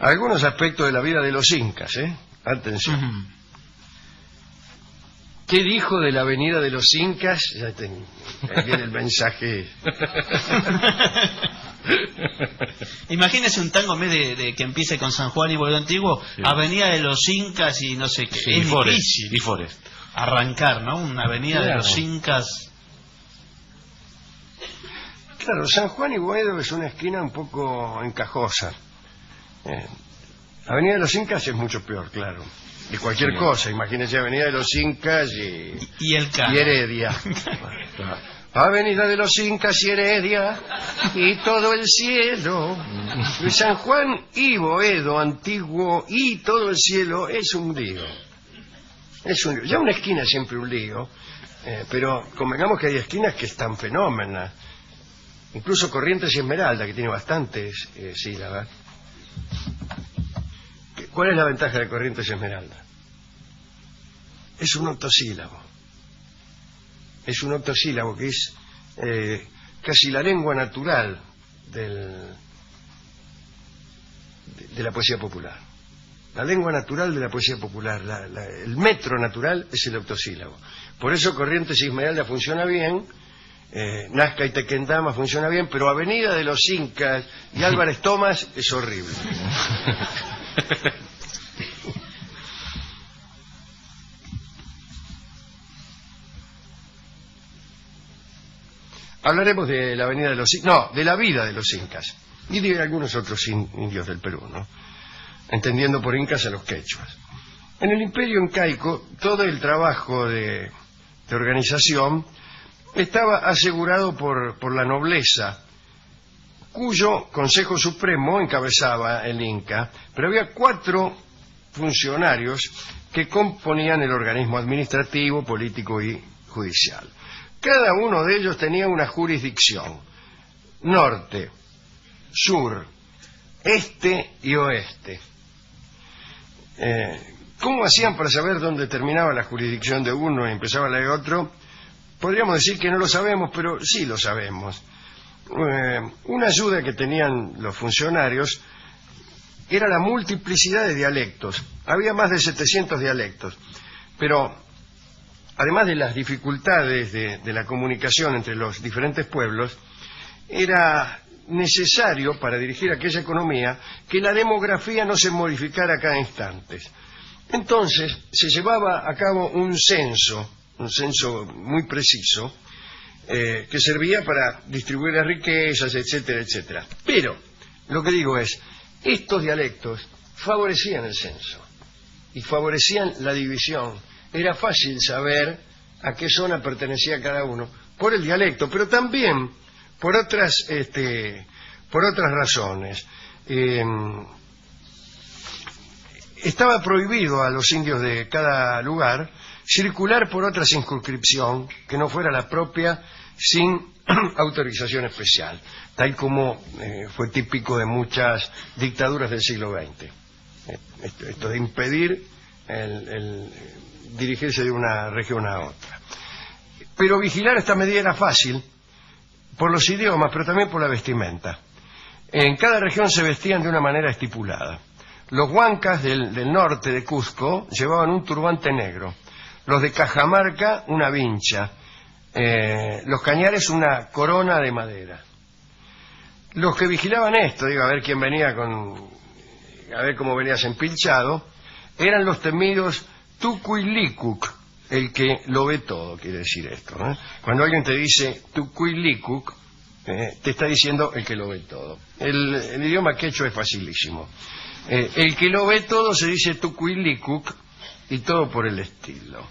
algunos aspectos de la vida de los incas, Atención. ¿Qué dijo de la venida de los incas? Ahí viene el mensaje. Imagínese un tango en vez de que empiece con San Juan y Boedo Antiguo, sí. Avenida de los Incas y no sé qué. Sí, es difícil arrancar, ¿no? Una avenida de los Incas. Claro, San Juan y Boedo es una esquina un poco encajosa. Avenida de los Incas es mucho peor, claro. Y cualquier cosa, imagínese Avenida de los Incas y Heredia. Avenida de los Incas y Heredia y todo el cielo. Y San Juan y Boedo Antiguo y todo el cielo es un lío. Es un lío. Ya una esquina es siempre un lío, pero convengamos que hay esquinas que están fenómenas. Incluso Corrientes y Esmeralda, que tiene bastantes sílabas. ¿Cuál es la ventaja de Corrientes y Esmeralda? Es un octosílabo. Es un octosílabo que es casi la lengua natural de la poesía popular. La lengua natural de la poesía popular, el metro natural es el octosílabo. Por eso Corrientes y Esmeralda funciona bien, Nazca y Tequendama funciona bien, pero Avenida de los Incas y Álvarez Tomás es horrible. Hablaremos de la avenida de los Incas, no, de la vida de los Incas y de algunos otros indios del Perú, ¿no? Entendiendo por incas a los quechuas. En el imperio incaico, todo el trabajo de organización estaba asegurado por la nobleza, cuyo Consejo Supremo encabezaba el Inca, pero había 4 funcionarios que componían el organismo administrativo, político y judicial. Cada uno de ellos tenía una jurisdicción: norte, sur, este y oeste. ¿Cómo hacían para saber dónde terminaba la jurisdicción de uno y empezaba la de otro? Podríamos decir que no lo sabemos, pero sí lo sabemos. Una ayuda que tenían los funcionarios era la multiplicidad de dialectos. Había más de 700 dialectos, pero además de las dificultades de la comunicación entre los diferentes pueblos, era necesario para dirigir aquella economía que la demografía no se modificara a cada instante. Entonces se llevaba a cabo un censo muy preciso, que servía para distribuir las riquezas, etcétera, etcétera. Pero lo que digo es, estos dialectos favorecían el censo y favorecían la división. Era fácil saber a qué zona pertenecía cada uno por el dialecto, pero también por otras razones. Estaba prohibido a los indios de cada lugar circular por otra circunscripción que no fuera la propia, sin autorización especial, tal como fue típico de muchas dictaduras del siglo XX. Esto de impedir el dirigirse de una región a otra. Pero vigilar esta medida era fácil por los idiomas, pero también por la vestimenta. En cada región se vestían de una manera estipulada. Los huancas del norte de Cuzco llevaban un turbante negro, los de Cajamarca una vincha, los cañares una corona de madera. Los que vigilaban esto, a ver quién venía a ver cómo venías empilchado, eran los temidos Tucuilicuc, el que lo ve todo, quiere decir esto, ¿no? Cuando alguien te dice Tucuilicuc, te está diciendo el que lo ve todo. El idioma quechua es facilísimo. El que lo ve todo se dice Tucuilicuc y todo por el estilo.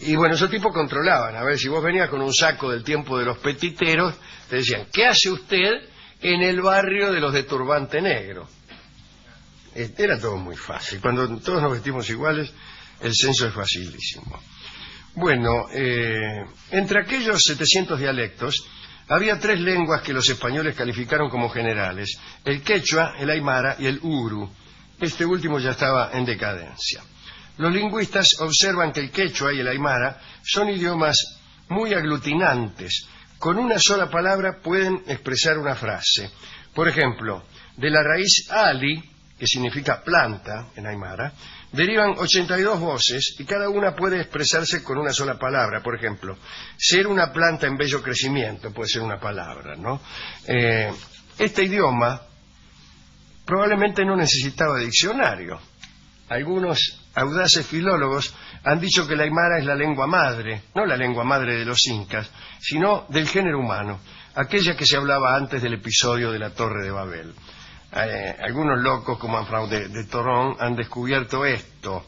Y bueno, esos tipos controlaban. A ver, si vos venías con un saco del tiempo de los petiteros, te decían, ¿qué hace usted en el barrio de los de turbante negro? Era todo muy fácil. Cuando todos nos vestimos iguales, el censo es facilísimo. Bueno, entre aquellos 700 dialectos, había 3 lenguas que los españoles calificaron como generales: el quechua, el aymara y el uru. Este último ya estaba en decadencia. Los lingüistas observan que el quechua y el aymara son idiomas muy aglutinantes. Con una sola palabra pueden expresar una frase. Por ejemplo, De la raíz ali, que significa planta en aymara, derivan 82 voces y cada una puede expresarse con una sola palabra. Por ejemplo, ser una planta en bello crecimiento puede ser una palabra, ¿no? Este idioma probablemente no necesitaba diccionario. Algunos audaces filólogos han dicho que el aymara es la lengua madre, no la lengua madre de los incas, sino del género humano, aquella que se hablaba antes del episodio de la Torre de Babel. Algunos locos como Anfrau de Torrón han descubierto esto.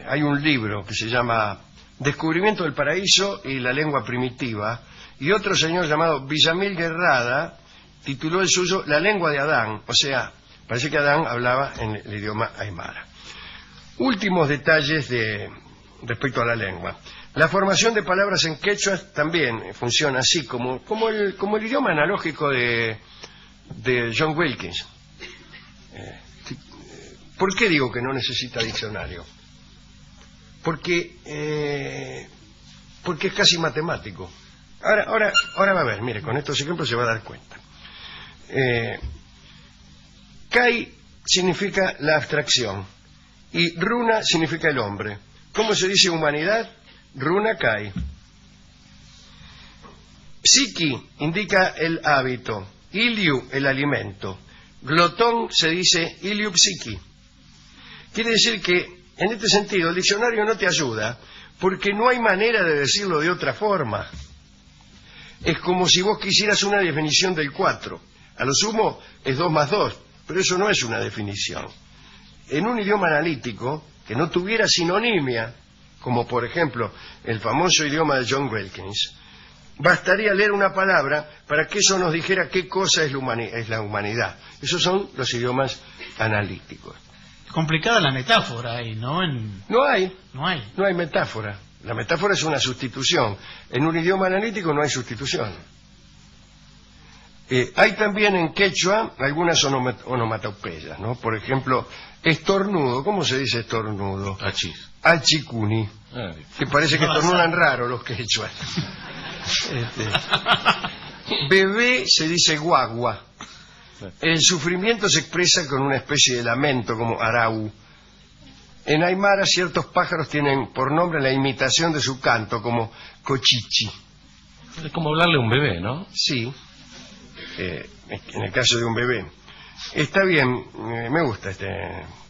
Hay un libro que se llama Descubrimiento del Paraíso y la Lengua Primitiva, y otro señor llamado Villamil Guerrada tituló el suyo La Lengua de Adán, o sea, parece que Adán hablaba en el idioma aymara. Últimos detalles respecto a la lengua. La formación de palabras en quechua también funciona así, como el idioma analógico de John Wilkins. ¿Por qué digo que no necesita diccionario? Porque es casi matemático. Ahora va a ver, mire, con estos ejemplos se va a dar cuenta. Kai significa la abstracción y runa significa el hombre. ¿Cómo se dice humanidad? Runa Kai. Psiqui indica el hábito, iliu el alimento, glotón se dice iliu psiqui. Quiere decir que, en este sentido, el diccionario no te ayuda porque no hay manera de decirlo de otra forma. Es como si vos quisieras una definición del 4. A lo sumo es 2 más 2, pero eso no es una definición. En un idioma analítico que no tuviera sinonimia, como por ejemplo el famoso idioma de John Wilkins, bastaría leer una palabra para que eso nos dijera qué cosa es la humanidad. Esos son los idiomas analíticos. Complicada la metáfora ahí, ¿no? No hay metáfora. La metáfora es una sustitución. En un idioma analítico no hay sustitución. Hay también en quechua algunas onomatopeyas, ¿no? Por ejemplo, estornudo. ¿Cómo se dice estornudo? Achicuni. Que parece que estornudan raro los quechuas. Bebé se dice guagua. El sufrimiento se expresa con una especie de lamento como arau. En aymara ciertos pájaros tienen por nombre la imitación de su canto como cochichi. Es como hablarle a un bebé, ¿no? Sí, en el caso de un bebé. Está bien, me gusta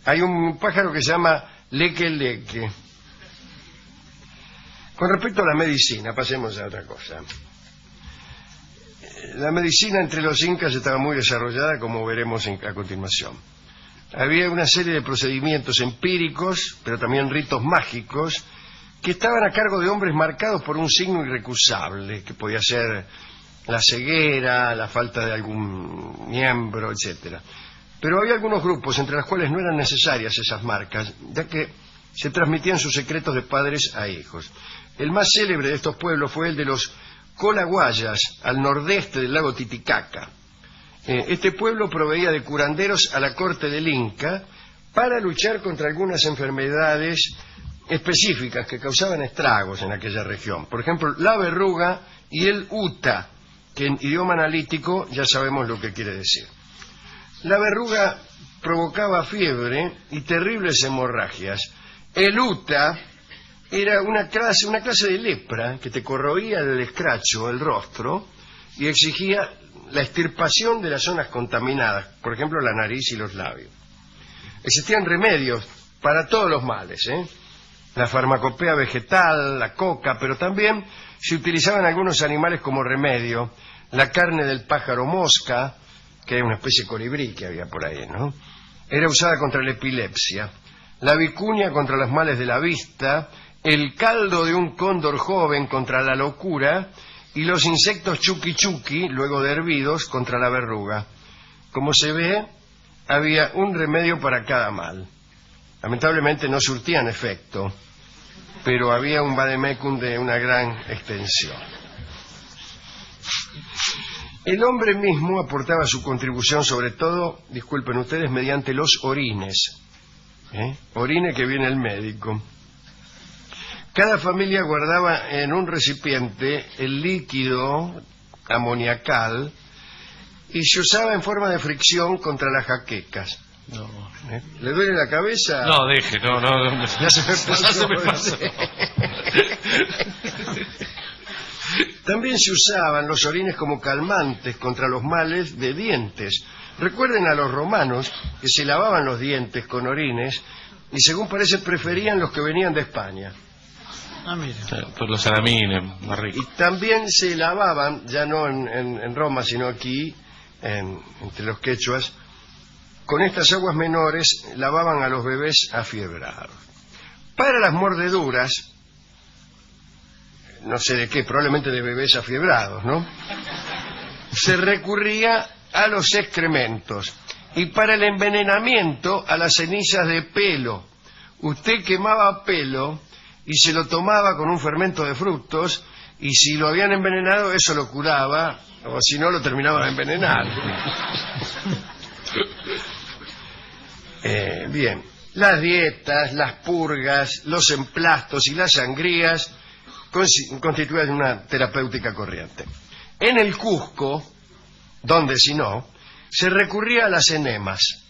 Hay un pájaro que se llama leque leque. Con respecto a la medicina, pasemos a otra cosa. La medicina entre los incas estaba muy desarrollada, como veremos a continuación. Había una serie de procedimientos empíricos, pero también ritos mágicos, que estaban a cargo de hombres marcados por un signo irrecusable, que podía ser la ceguera, la falta de algún miembro, etc. Pero había algunos grupos entre los cuales no eran necesarias esas marcas, ya que se transmitían sus secretos de padres a hijos. El más célebre de estos pueblos fue el de los Colaguayas, al nordeste del lago Titicaca. Este pueblo proveía de curanderos a la corte del Inca para luchar contra algunas enfermedades específicas que causaban estragos en aquella región. Por ejemplo, la verruga y el uta, que en idioma analítico ya sabemos lo que quiere decir. La verruga provocaba fiebre y terribles hemorragias. El uta era una clase de lepra que te corroía el escracho, el rostro, y exigía la extirpación de las zonas contaminadas, por ejemplo la nariz y los labios. Existían remedios para todos los males, la farmacopea vegetal, la coca, pero también se utilizaban algunos animales como remedio, la carne del pájaro mosca, que era una especie de colibrí que había por ahí, ¿no? Era usada contra la epilepsia, la vicuña contra los males de la vista, el caldo de un cóndor joven contra la locura y los insectos chuki chuki, luego de hervidos, contra la verruga. Como se ve, había un remedio para cada mal. Lamentablemente no surtían efecto, pero había un vademecum de una gran extensión. El hombre mismo aportaba su contribución, sobre todo, disculpen ustedes, mediante los orines. Orine que viene el médico. Cada familia guardaba en un recipiente el líquido amoniacal y se usaba en forma de fricción contra las jaquecas. No. ¿Le duele la cabeza? No, deje, no. Ya se me pasó. Ya se me pasó. También se usaban los orines como calmantes contra los males de dientes. Recuerden a los romanos que se lavaban los dientes con orines y según parece preferían los que venían de España. Ah, mira. Por los salamines, más rico. Y también se lavaban, ya no en Roma, sino aquí, entre los quechuas, con estas aguas menores lavaban a los bebés afiebrados. Para las mordeduras, no sé de qué, probablemente de bebés afiebrados, ¿no? Se recurría a los excrementos. Y para el envenenamiento, a las cenizas de pelo. Usted quemaba pelo y se lo tomaba con un fermento de frutos, y si lo habían envenenado, eso lo curaba, o si no, lo terminaba de envenenar. Bien, las dietas, las purgas, los emplastos y las sangrías constituyen una terapéutica corriente. En el Cusco, donde si no, se recurría a las enemas,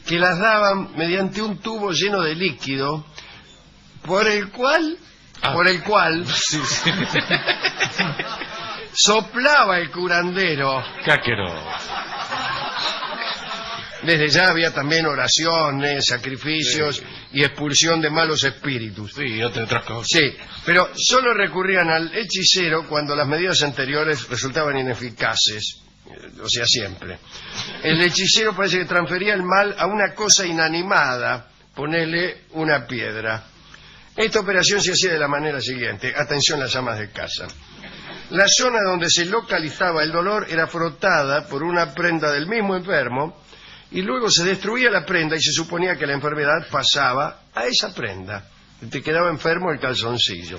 que las daban mediante un tubo lleno de líquido, por el cual Sí. soplaba el curandero. Cáquero. Desde ya había también oraciones, sacrificios y expulsión de malos espíritus. Sí, otras cosas. Sí, pero solo recurrían al hechicero cuando las medidas anteriores resultaban ineficaces. O sea, siempre. El hechicero parece que transfería el mal a una cosa inanimada, ponele una piedra. Esta operación se hacía de la manera siguiente. Atención, las amas de casa. La zona donde se localizaba el dolor era frotada por una prenda del mismo enfermo y luego se destruía la prenda y se suponía que la enfermedad pasaba a esa prenda. Te quedaba enfermo el calzoncillo.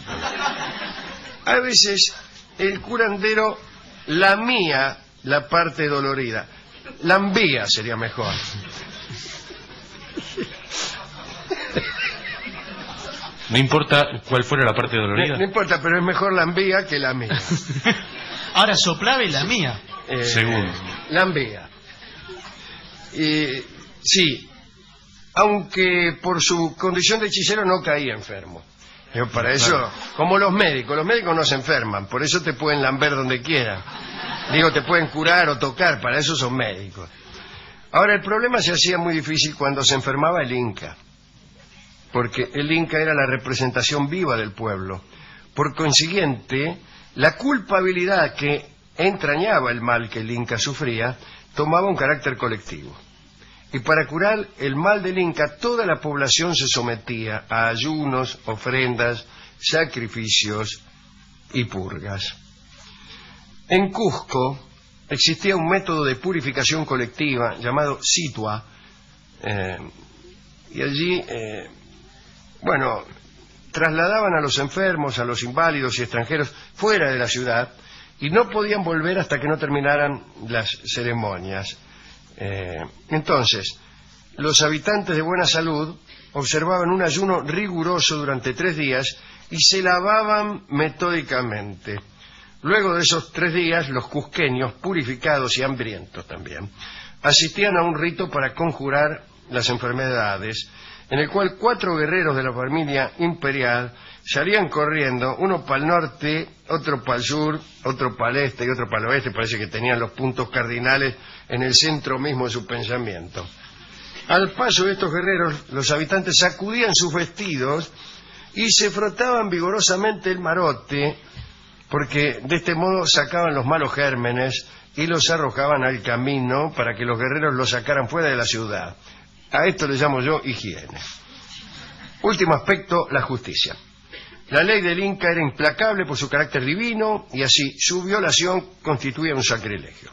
A veces el curandero lamía la parte dolorida. Lambía sería mejor. No importa cuál fuera la parte dolorida. No importa, pero es mejor lambía que lamía. Ahora soplaba y la mía. Seguro. Lambía. Sí, aunque por su condición de hechicero no caía enfermo. Pero para eso, Claro. como los médicos no se enferman, por eso te pueden lamber donde quieran. Digo, te pueden curar o tocar, para eso son médicos. Ahora, el problema se hacía muy difícil cuando se enfermaba el Inca, porque el Inca era la representación viva del pueblo. Por consiguiente, la culpabilidad que entrañaba el mal que el Inca sufría tomaba un carácter colectivo. Y para curar el mal del Inca, toda la población se sometía a ayunos, ofrendas, sacrificios y purgas. En Cusco existía un método de purificación colectiva llamado situa, y allí, trasladaban a los enfermos, a los inválidos y extranjeros fuera de la ciudad y no podían volver hasta que no terminaran las ceremonias. Entonces, los habitantes de buena salud observaban un ayuno riguroso durante 3 días y se lavaban metódicamente. Luego de esos 3 días, los cusqueños, purificados y hambrientos también, asistían a un rito para conjurar las enfermedades, en el cual 4 guerreros de la familia imperial salían corriendo, uno para el norte, otro para el sur, otro para el este y otro para el oeste. Parece que tenían los puntos cardinales en el centro mismo de su pensamiento. Al paso de estos guerreros, los habitantes sacudían sus vestidos y se frotaban vigorosamente el marote, porque de este modo sacaban los malos gérmenes y los arrojaban al camino para que los guerreros los sacaran fuera de la ciudad. A esto le llamo yo higiene. Último aspecto, la justicia. La ley del Inca era implacable por su carácter divino y así su violación constituía un sacrilegio.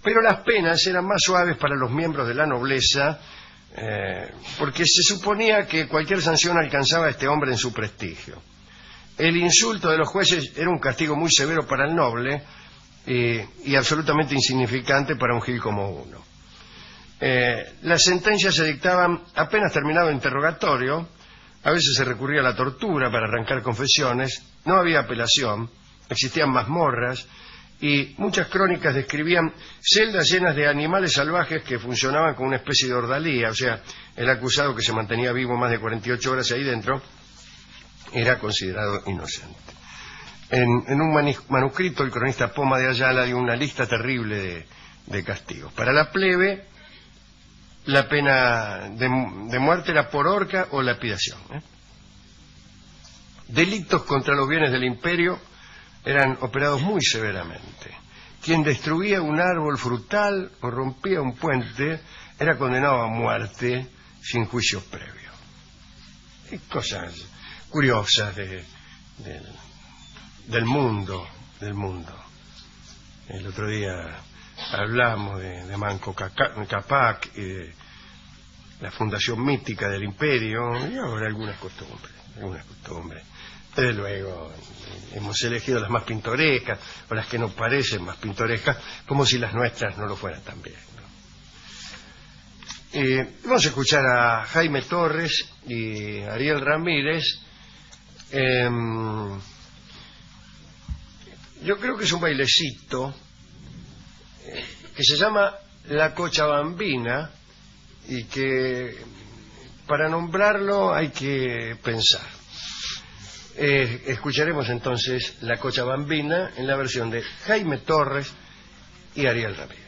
Pero las penas eran más suaves para los miembros de la nobleza, porque se suponía que cualquier sanción alcanzaba a este hombre en su prestigio. El insulto de los jueces era un castigo muy severo para el noble y absolutamente insignificante para un gil como uno. Las sentencias se dictaban apenas terminado el interrogatorio. A veces se recurría a la tortura para arrancar confesiones, no había apelación existían mazmorras, y muchas crónicas describían celdas llenas de animales salvajes que funcionaban como una especie de ordalía. O sea, el acusado, que se mantenía vivo más de 48 horas ahí dentro, era considerado inocente. En un manuscrito, el cronista Poma de Ayala dio una lista terrible de castigos. Para la plebe, la pena de muerte era por horca o lapidación. Delitos contra los bienes del imperio eran operados muy severamente. Quien destruía un árbol frutal o rompía un puente era condenado a muerte sin juicio previo. Y cosas curiosas del mundo. El otro día hablamos de Manco Cápac y de la fundación mítica del imperio, y ahora algunas costumbres. Desde luego, hemos elegido las más pintorescas, o las que nos parecen más pintorescas, como si las nuestras no lo fueran también, ¿no? Vamos a escuchar a Jaime Torres y Ariel Ramírez. Yo creo que es un bailecito que se llama La Cochabambina, y que para nombrarlo hay que pensar. Escucharemos entonces La Cochabambina en la versión de Jaime Torres y Ariel Ramírez.